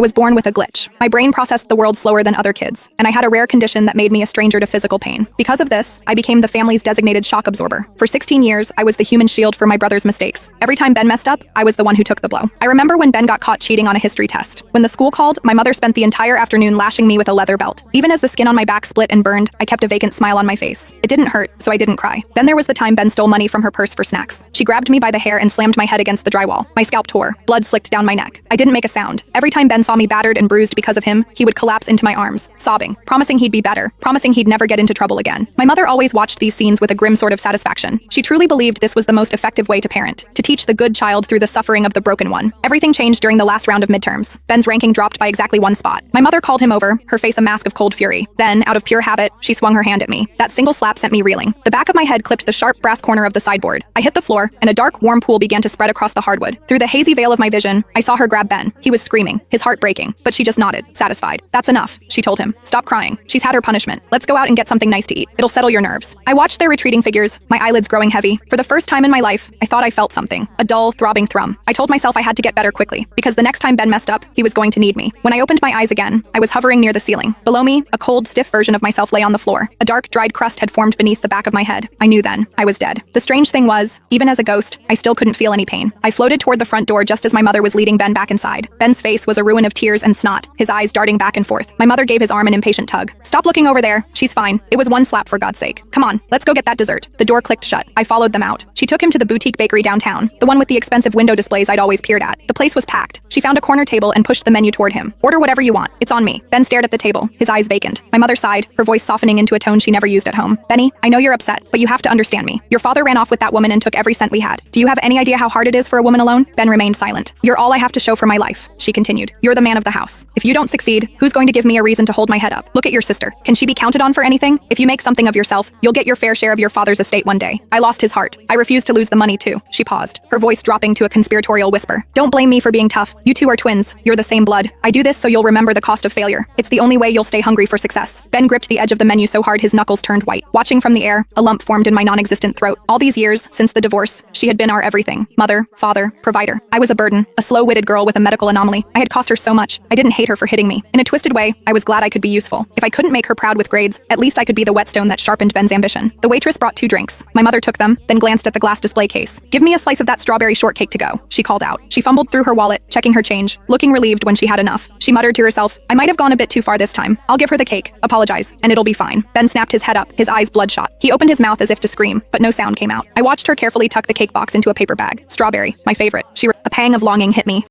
I was born with a glitch. My brain processed the world slower than other kids, and I had a rare condition that made me a stranger to physical pain. Because of this, I became the family's designated shock absorber. For 16 years, I was the human shield for my brother's mistakes. Every time Ben messed up, I was the one who took the blow. I remember when Ben got caught cheating on a history test. When the school called, my mother spent the entire afternoon lashing me with a leather belt. Even as the skin on my back split and burned, I kept a vacant smile on my face. It didn't hurt, so I didn't cry. Then there was the time Ben stole money from her purse for snacks. She grabbed me by the hair and slammed my head against the drywall. My scalp tore. Blood slicked down my neck. I didn't make a sound. Every time Ben saw me battered and bruised because of him, he would collapse into my arms, sobbing, promising he'd be better, promising he'd never get into trouble again. My mother always watched these scenes with a grim sort of satisfaction. She truly believed this was the most effective way to parent, to teach the good child through the suffering of the broken one. Everything changed during the last round of midterms. Ben's ranking dropped by exactly 1 spot. My mother called him over, her face a mask of cold fury. Then, out of pure habit, she swung her hand at me. That single slap sent me reeling. The back of my head clipped the sharp brass corner of the sideboard. I hit the floor, and a dark, warm pool began to spread across the hardwood. Through the hazy veil of my vision, I saw her grab Ben. He was screaming, his heart breaking, but she just nodded, satisfied. "That's enough," she told him. "Stop crying. She's had her punishment. Let's go out and get something nice to eat. It'll settle your nerves." I watched their retreating figures, my eyelids growing heavy. For the first time in my life, I thought I felt something. A dull, throbbing thrum. I told myself I had to get better quickly, because the next time Ben messed up, he was going to need me. When I opened my eyes again, I was hovering near the ceiling. Below me, a cold, stiff version of myself lay on the floor. A dark, dried crust had formed beneath the back of my head. I knew then. I was dead. The strange thing was, even as a ghost, I still couldn't feel any pain. I floated toward the front door just as my mother was leading Ben back inside. Ben's face was a ruin of tears and snot, his eyes darting back and forth. My mother gave his arm an impatient tug. "Stop looking over there. She's fine. It was 1 slap, for God's sake. Come on, let's go get that dessert." The door clicked shut. I followed them out. She took him to the boutique bakery downtown, the one with the expensive window displays I'd always peered at. The place was packed. She found a corner table and pushed the menu toward him. "Order whatever you want. It's on me." Ben stared at the table, his eyes vacant. My mother sighed, her voice softening into a tone she never used at home. "Benny, I know you're upset, but you have to understand me. Your father ran off with that woman and took every cent we had. Do you have any idea how hard it is for a woman alone?" Ben remained silent. "You're all I have to show for my life," she continued. "You're the man of the house. If you don't succeed, who's going to give me a reason to hold my head up? Look at your sister. Can she be counted on for anything? If you make something of yourself, you'll get your fair share of your father's estate one day. I lost his heart. I refuse to lose the money too." She paused, her voice dropping to a conspiratorial whisper. "Don't blame me for being tough. You two are twins. You're the same blood. I do this so you'll remember the cost of failure. It's the only way you'll stay hungry for success." Ben gripped the edge of the menu so hard his knuckles turned white. Watching from the air, a lump formed in my non-existent throat. All these years, since the divorce, she had been our everything. Mother, father, provider. I was a burden, a slow-witted girl with a medical anomaly. I had cost her so much. I didn't hate her for hitting me. In a twisted way, I was glad I could be useful. If I couldn't make her proud with grades, at least I could be the whetstone that sharpened Ben's ambition. The waitress brought 2 drinks. My mother took them, then glanced at the glass display case. "Give me a slice of that strawberry shortcake to go," she called out. She fumbled through her wallet, checking her change, looking relieved when she had enough. She muttered to herself, "I might have gone a bit too far this time. I'll give her the cake, apologize, and it'll be fine." Ben snapped his head up, his eyes bloodshot. He opened his mouth as if to scream, but no sound came out. I watched her carefully tuck the cake box into a paper bag. Strawberry, my favorite. A pang of longing hit me.